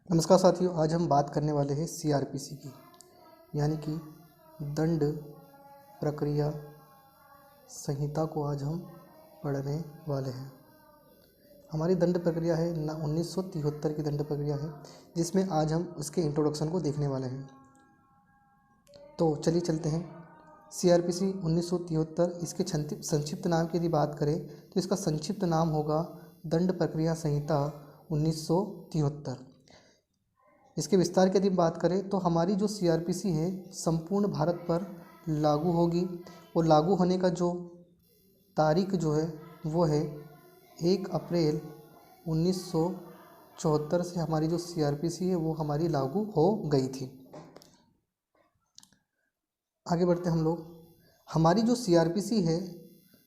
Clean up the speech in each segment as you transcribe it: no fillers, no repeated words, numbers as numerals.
नमस्कार साथियों, आज हम बात करने वाले हैं सीआरपीसी की, यानी कि दंड प्रक्रिया संहिता को आज हम पढ़ने वाले हैं। हमारी दंड प्रक्रिया है 1973 की दंड प्रक्रिया है, जिसमें आज हम उसके इंट्रोडक्शन को देखने वाले हैं। तो चलिए चलते हैं। सीआरपीसी 1973, इसके संक्षिप्त नाम की यदि बात करें तो इसका संक्षिप्त नाम होगा दंड प्रक्रिया संहिता 1973। इसके विस्तार की यदि बात करें तो हमारी जो सीआरपीसी है संपूर्ण भारत पर लागू होगी, और लागू होने का जो तारीख जो है वो है 1 अप्रैल 1974 से हमारी जो सीआरपीसी है वो हमारी लागू हो गई थी। आगे बढ़ते हम लोग। हमारी जो सीआरपीसी है,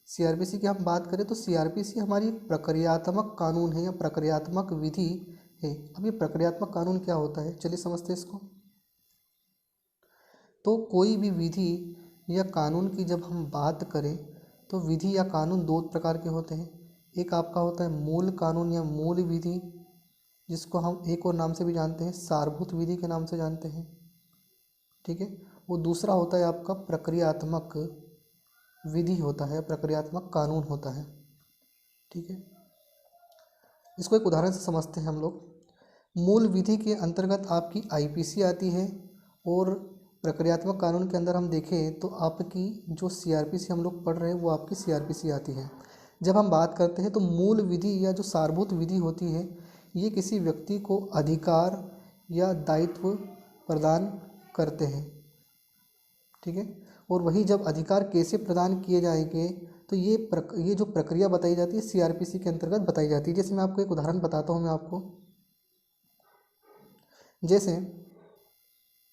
सीआरपीसी की हम बात करें तो सीआरपीसी हमारी प्रक्रियात्मक कानून है या प्रक्रियात्मक विधि है। अब ये प्रक्रियात्मक कानून क्या होता है, चलिए समझते हैं इसको। तो कोई भी विधि या कानून की जब हम बात करें तो विधि या कानून दो प्रकार के होते हैं। एक आपका होता है मूल कानून या मूल विधि, जिसको हम एक और नाम से भी जानते हैं, सारभूत विधि के नाम से जानते हैं, ठीक है। वो दूसरा होता है आपका प्रक्रियात्मक विधि होता है, प्रक्रियात्मक कानून होता है, ठीक है। इसको एक उदाहरण से समझते हैं हम लोग। मूल विधि के अंतर्गत आपकी आईपीसी आती है, और प्रक्रियात्मक कानून के अंदर हम देखें तो आपकी जो सीआरपीसी हम लोग पढ़ रहे हैं वो आपकी सीआरपीसी आती है। जब हम बात करते हैं तो मूल विधि या जो सारभूत विधि होती है, ये किसी व्यक्ति को अधिकार या दायित्व प्रदान करते हैं, ठीक है। और वही जब अधिकार कैसे प्रदान किए जाएंगे तो ये जो प्रक्रिया बताई जाती है सीआरपीसी के अंतर्गत बताई जाती है। जैसे मैं आपको एक उदाहरण बताता हूँ मैं आपको। जैसे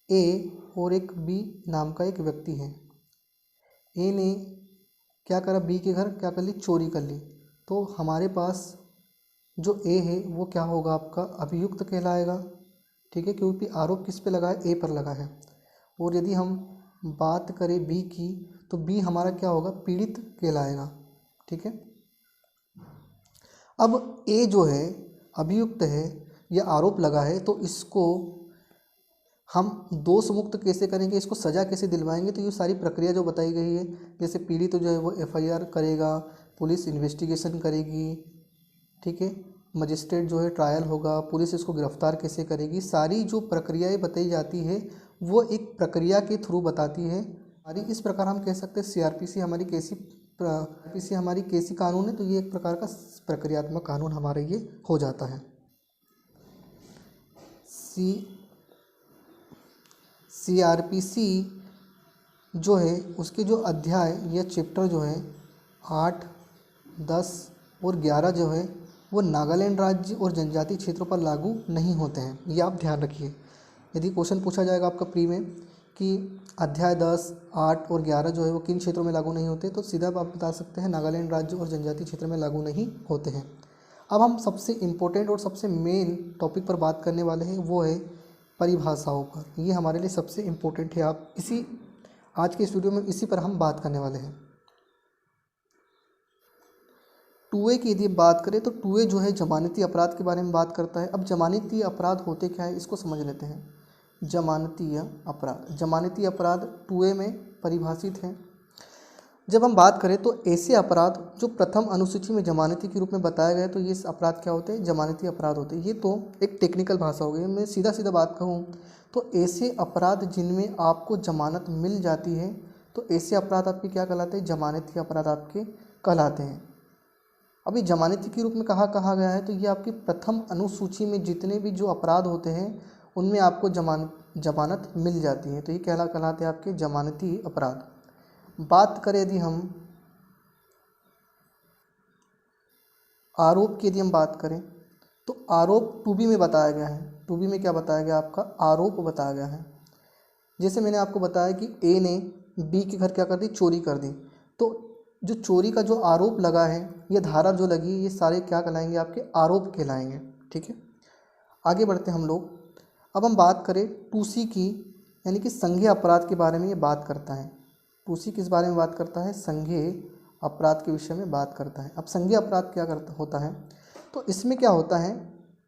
ए और एक बी नाम का एक व्यक्ति है। ए ने क्या करा, बी के घर क्या कर ली, चोरी कर ली। तो हमारे पास जो ए है वो क्या होगा, आपका अभियुक्त कहलाएगा, ठीक है, क्योंकि आरोप किस पे लगा है, ए पर लगा है। और यदि हम बात करें बी की तो बी हमारा क्या होगा, पीड़ित कहलाएगा, ठीक है। अब ए जो है अभियुक्त है या आरोप लगा है, तो इसको हम दोष मुक्त कैसे करेंगे, इसको सज़ा कैसे दिलवाएंगे, तो ये सारी प्रक्रिया जो बताई गई है। जैसे पीड़ित तो जो है वो एफआईआर करेगा, पुलिस इन्वेस्टिगेशन करेगी, ठीक है, मजिस्ट्रेट जो है ट्रायल होगा, पुलिस इसको गिरफ्तार कैसे करेगी, सारी जो प्रक्रियाएं बताई जाती है वो एक प्रक्रिया के थ्रू बताती है। हमारी इस प्रकार हम कह सकते हैं सीआरपीसी हमारी कैसी कानून है, तो ये एक प्रकार का प्रक्रियात्मक कानून हमारा ये हो जाता है। सीआरपीसी जो है उसके जो अध्याय या चैप्टर जो है 8, 10 और 11 जो है वो नागालैंड राज्य और जनजातीय क्षेत्रों पर लागू नहीं होते हैं। ये आप ध्यान रखिए। यदि क्वेश्चन पूछा जाएगा आपका प्री में कि अध्याय 10, 8 और 11 जो है वो किन क्षेत्रों में लागू नहीं होते, तो सीधा आप बता सकते हैं नागालैंड राज्य और जनजातीय क्षेत्र में लागू नहीं होते हैं। अब हम सबसे इम्पोर्टेंट और सबसे मेन टॉपिक पर बात करने वाले हैं, वो है परिभाषाओं पर। ये हमारे लिए सबसे इम्पोर्टेंट है। आप आज के इस वीडियो में इसी पर हम बात करने वाले हैं। 2A की यदि बात करें तो 2A जो है जमानती अपराध के बारे में बात करता है। अब जमानती अपराध होते क्या है, इसको समझ लेते हैं। जमानती अपराध 2A में परिभाषित है। जब हम बात करें तो ऐसे अपराध जो प्रथम अनुसूची में जमानती के रूप में बताया गया, तो ये अपराध क्या होते हैं, जमानती अपराध होते हैं। ये तो एक टेक्निकल भाषा हो गई। मैं सीधा सीधा बात कहूँ तो ऐसे अपराध जिनमें आपको जमानत मिल जाती है, तो ऐसे अपराध आपके क्या कहलाते हैं, जमानती अपराध आपके कहलाते हैं। अभी जमानती के रूप में कहा गया है, तो ये आपकी प्रथम अनुसूची में जितने भी जो अपराध होते हैं उनमें आपको जमानत मिल जाती है, तो ये कहलाते हैं आपके जमानती अपराध। बात करें यदि हम आरोप की, यदि हम बात करें तो आरोप 2B में बताया गया है। 2B में क्या बताया गया, आपका आरोप बताया गया है। जैसे मैंने आपको बताया कि ए ने बी के घर क्या कर दी, चोरी कर दी। तो जो चोरी का जो आरोप लगा है, ये धारा जो लगी, ये सारे क्या कहलाएंगे, आपके आरोप कहलाएंगे, ठीक है। आगे बढ़ते हम लोग। अब हम बात करें 2C की, यानी कि संज्ञेय अपराध के बारे में ये बात करता है। 2C किस बारे में बात करता है, संज्ञेय अपराध के विषय में बात करता है। अब संज्ञेय अपराध क्या होता है, तो इसमें क्या होता है,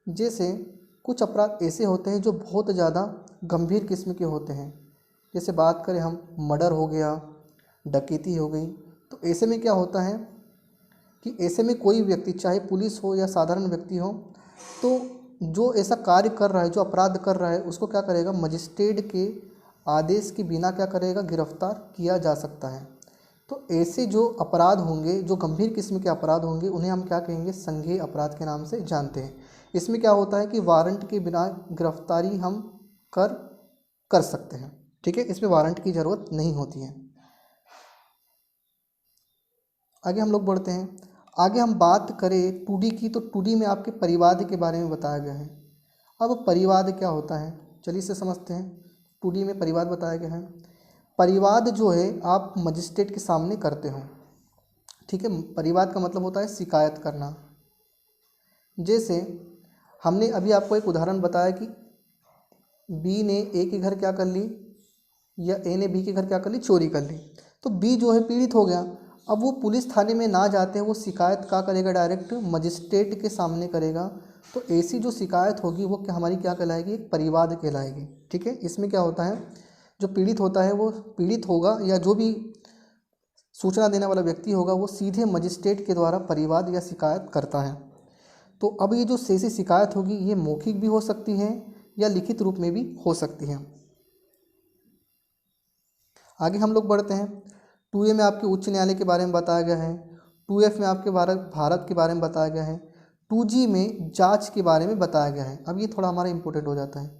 जैसे कुछ अपराध ऐसे होते हैं जो बहुत ज़्यादा गंभीर किस्म के होते हैं। जैसे बात करें हम, मर्डर हो गया, डकैती हो गई। तो ऐसे में क्या होता है कि ऐसे में कोई व्यक्ति, चाहे पुलिस हो या साधारण व्यक्ति हो, तो जो ऐसा कार्य कर रहा है, जो अपराध कर रहा है, उसको क्या करेगा, मजिस्ट्रेट के आदेश के बिना क्या करेगा, गिरफ्तार किया जा सकता है। तो ऐसे जो अपराध होंगे, जो गंभीर किस्म के अपराध होंगे, उन्हें हम क्या कहेंगे, संज्ञेय अपराध के नाम से जानते हैं। इसमें क्या होता है कि वारंट के बिना गिरफ्तारी हम कर सकते हैं। ठीक है, इसमें वारंट की ज़रूरत नहीं होती है। आगे हम लोग बढ़ते हैं। आगे हम बात करें 2D की, तो 2D में आपके परिवाद के बारे में बताया गया है। अब परिवाद क्या होता है, चलिए इसे समझते हैं। 2D में परिवाद बताया गया है। परिवाद जो है आप मजिस्ट्रेट के सामने करते हो। ठीक है, परिवाद का मतलब होता है शिकायत करना। जैसे हमने अभी आपको एक उदाहरण बताया कि बी ने ए के घर क्या कर ली, या ए ने बी के घर क्या कर ली, चोरी कर ली। तो बी जो है पीड़ित हो गया। अब वो पुलिस थाने में ना जाते हैं, वो शिकायत क्या करेगा, डायरेक्ट मजिस्ट्रेट के सामने करेगा। तो ऐसी जो शिकायत होगी वो हमारी क्या कहलाएगी, एक परिवाद कहलाएगी। ठीक है, इसमें क्या होता है, जो पीड़ित होता है वो पीड़ित होगा, या जो भी सूचना देने वाला व्यक्ति होगा वो सीधे मजिस्ट्रेट के द्वारा परिवाद या शिकायत करता है। तो अब ये जो ऐसी शिकायत होगी ये मौखिक भी हो सकती है या लिखित रूप में भी हो सकती है। आगे हम लोग बढ़ते हैं। 2A में आपके उच्च न्यायालय के बारे में बताया गया है। 2F में आपके भारत के बारे में बताया गया है। 2G में जांच के बारे में बताया गया है। अब ये थोड़ा हमारा इंपॉर्टेंट हो जाता है।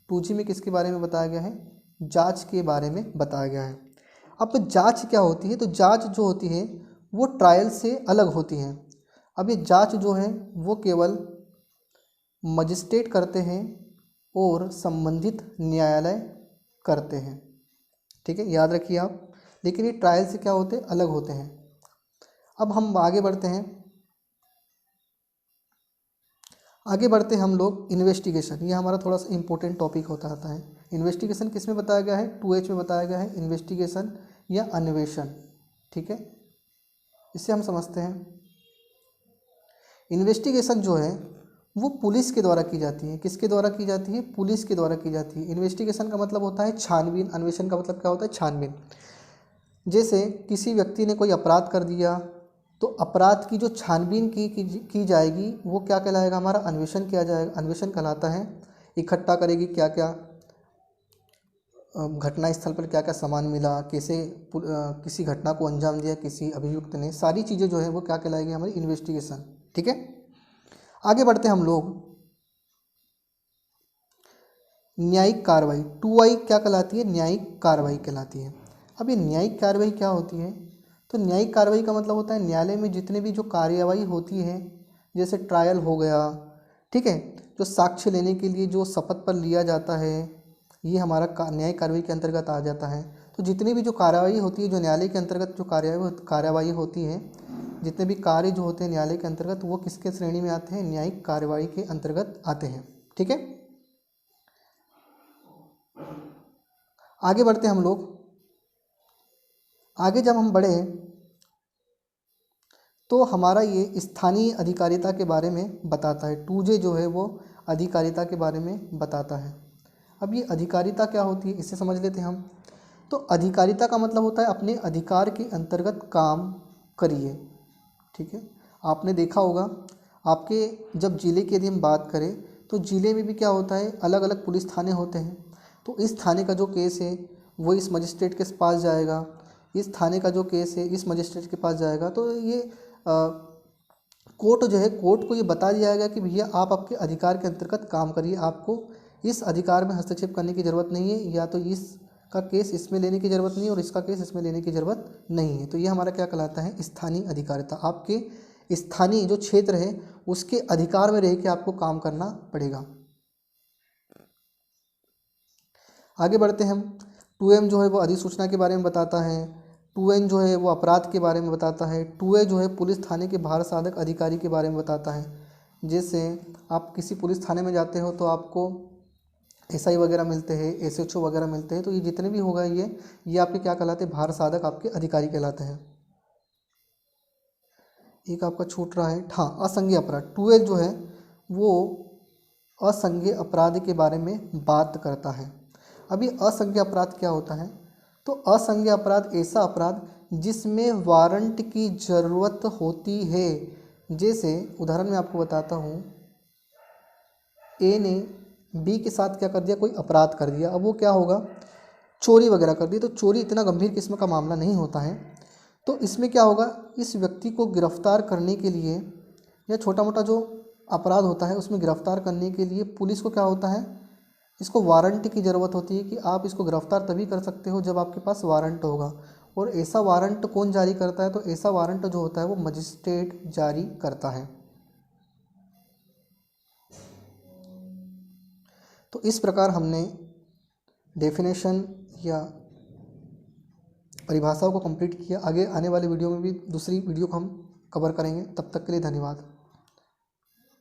2G में किसके बारे में बताया गया है, जांच के बारे में बताया गया है। अब जांच क्या होती है, तो जांच जो होती है वो ट्रायल से अलग होती है। अब ये जांच जो है वो केवल मजिस्ट्रेट करते हैं और संबंधित न्यायालय करते हैं। ठीक है, याद रखिए आप। लेकिन ये ट्रायल से क्या होते हैं, अलग होते हैं। अब हम आगे बढ़ते हैं। आगे बढ़ते हम लोग इन्वेस्टिगेशन। ये हमारा थोड़ा सा इंपॉर्टेंट टॉपिक होता आता है। इन्वेस्टिगेशन किस में बताया गया है, 2H में बताया गया है, इन्वेस्टिगेशन या अन्वेषण। ठीक है, इससे हम समझते हैं। इन्वेस्टिगेशन जो है वो पुलिस के द्वारा की जाती है। किसके द्वारा की जाती है, पुलिस के द्वारा की जाती है। इन्वेस्टिगेशन का मतलब होता है छानबीन, अन्वेषण का मतलब क्या होता है, छानबीन। जैसे किसी व्यक्ति ने कोई अपराध कर दिया तो अपराध की जो छानबीन की जाएगी वो क्या कहलाएगा, हमारा अन्वेषण किया जाएगा, अन्वेषण कहलाता है। इकट्ठा करेगी क्या क्या घटना स्थल पर क्या क्या सामान मिला, कैसे किसी घटना को अंजाम दिया किसी अभियुक्त ने, सारी चीज़ें जो है वो क्या कहलाएगी, हमारी इन्वेस्टिगेशन। ठीक है, आगे बढ़ते हम लोग। न्यायिक कार्रवाई 2I क्या कहलाती है, न्यायिक कार्रवाई कहलाती है। अब ये न्यायिक कार्रवाई क्या होती है, तो न्यायिक कार्रवाई का मतलब होता है न्यायालय में जितने भी जो कार्यवाही होती है, जैसे ट्रायल हो गया, ठीक है, जो साक्ष्य लेने के लिए जो शपथ पर लिया जाता है, ये हमारा न्यायिक कार्रवाई के अंतर्गत आ जाता है। तो जितनी भी जो कार्यवाही होती है, जो न्यायालय के अंतर्गत जो कार्यवाही होती है, जितने भी कार्य जो होते हैं न्यायालय के अंतर्गत, वो किसके श्रेणी में आते हैं, न्यायिक कार्यवाही के अंतर्गत आते हैं। ठीक है, आगे बढ़ते हम लोग। आगे जब हम बढ़े तो हमारा ये स्थानीय अधिकारिता के बारे में बताता है। 2J जो है वो अधिकारिता के बारे में बताता है। अब ये अधिकारिता क्या होती है, इसे समझ लेते हैं हम। तो अधिकारिता का मतलब होता है अपने अधिकार के अंतर्गत काम करिए। ठीक है, आपने देखा होगा आपके जब ज़िले की यदि हम बात करें तो ज़िले में भी क्या होता है, अलग अलग पुलिस थाने होते हैं। तो इस थाने का जो केस है वो इस मजिस्ट्रेट के पास जाएगा, इस थाने का जो केस है इस मजिस्ट्रेट के पास जाएगा। तो ये कोर्ट जो है, कोर्ट को ये बता दिया जाएगा कि भैया आप आपके अधिकार के अंतर्गत काम करिए, आपको इस अधिकार में हस्तक्षेप करने की ज़रूरत नहीं है, या तो इसका केस इसमें लेने की ज़रूरत नहीं है और इसका केस इसमें लेने की ज़रूरत नहीं है। तो ये हमारा क्या कहलाता है, स्थानीय अधिकारिता। आपके स्थानीय जो क्षेत्र है उसके अधिकार में रह के आपको काम करना पड़ेगा। आगे बढ़ते हैं हम। 2M जो है वो अधिसूचना के बारे में बताता है। 2N जो है वो अपराध के बारे में बताता है। 2A जो है पुलिस थाने के भार साधक अधिकारी के बारे में बताता है। जैसे आप किसी पुलिस थाने में जाते हो तो आपको SI वगैरह मिलते हैं, SHO वगैरह मिलते हैं। तो ये जितने भी होगा ये आपके क्या कहलाते हैं, भार साधक आपके अधिकारी कहलाते हैं। एक आपका छूट रहा है, हाँ, असंज्ञेय अपराध। 2A जो है वो असंज्ञेय अपराध के बारे में बात करता है। अभी असंज्ञेय अपराध क्या होता है? तो असंज्ञेय अपराध ऐसा अपराध जिसमें वारंट की ज़रूरत होती है। जैसे उदाहरण मैं आपको बताता हूँ, ए ने बी के साथ क्या कर दिया, कोई अपराध कर दिया। अब वो क्या होगा, चोरी वगैरह कर दी। तो चोरी इतना गंभीर किस्म का मामला नहीं होता है। तो इसमें क्या होगा, इस व्यक्ति को गिरफ्तार करने के लिए या छोटा मोटा जो अपराध होता है उसमें गिरफ्तार करने के लिए पुलिस को क्या होता है, इसको वारंट की ज़रूरत होती है कि आप इसको गिरफ्तार तभी कर सकते हो जब आपके पास वारंट होगा। और ऐसा वारंट कौन जारी करता है? तो ऐसा वारंट जो होता है वो मजिस्ट्रेट जारी करता है। तो इस प्रकार हमने डेफिनेशन या परिभाषाओं को कंप्लीट किया। आगे आने वाले वीडियो में भी दूसरी वीडियो को हम कवर करेंगे। तब तक के लिए धन्यवाद।